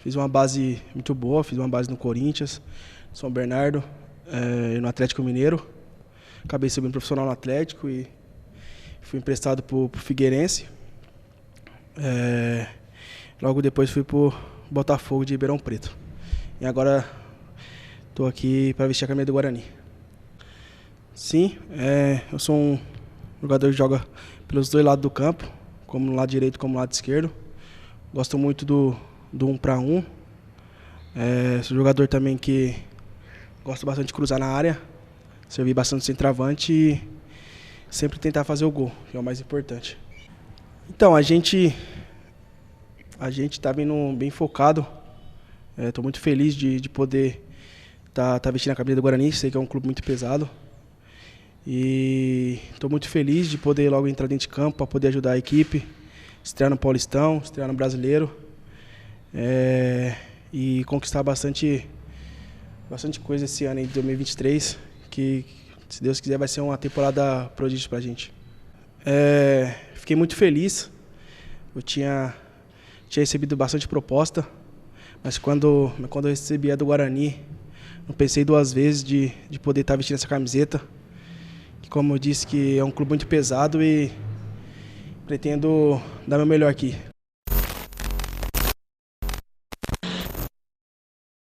Fiz uma base muito boa, fiz uma base no Corinthians, São Bernardo, e no Atlético Mineiro. Acabei subindo profissional no Atlético e fui emprestado pro Figueirense. Logo depois fui pro Botafogo de Ribeirão Preto. E agora estou aqui para vestir a camisa do Guarani. Sim, eu sou um jogador que joga pelos dois lados do campo, como no lado direito como no lado esquerdo. Gosto muito do 1 para 1. Sou jogador também que gosto bastante de cruzar na área, servir bastante centroavante e sempre tentar fazer o gol, que é o mais importante. Então, a gente está bem focado. Estou muito feliz de poder tá vestindo a camisa do Guarani, sei que é um clube muito pesado. E estou muito feliz de poder logo entrar dentro de campo para poder ajudar a equipe, estrear no Paulistão, estrear no Brasileiro, e conquistar bastante coisa esse ano aí de 2023, que, se Deus quiser, vai ser uma temporada prodígio para a gente. Fiquei muito feliz, eu tinha recebido bastante proposta, mas quando eu recebi a do Guarani, não pensei duas vezes de poder estar vestindo essa camiseta, que, como eu disse, que é um clube muito pesado e pretendo dar meu melhor aqui.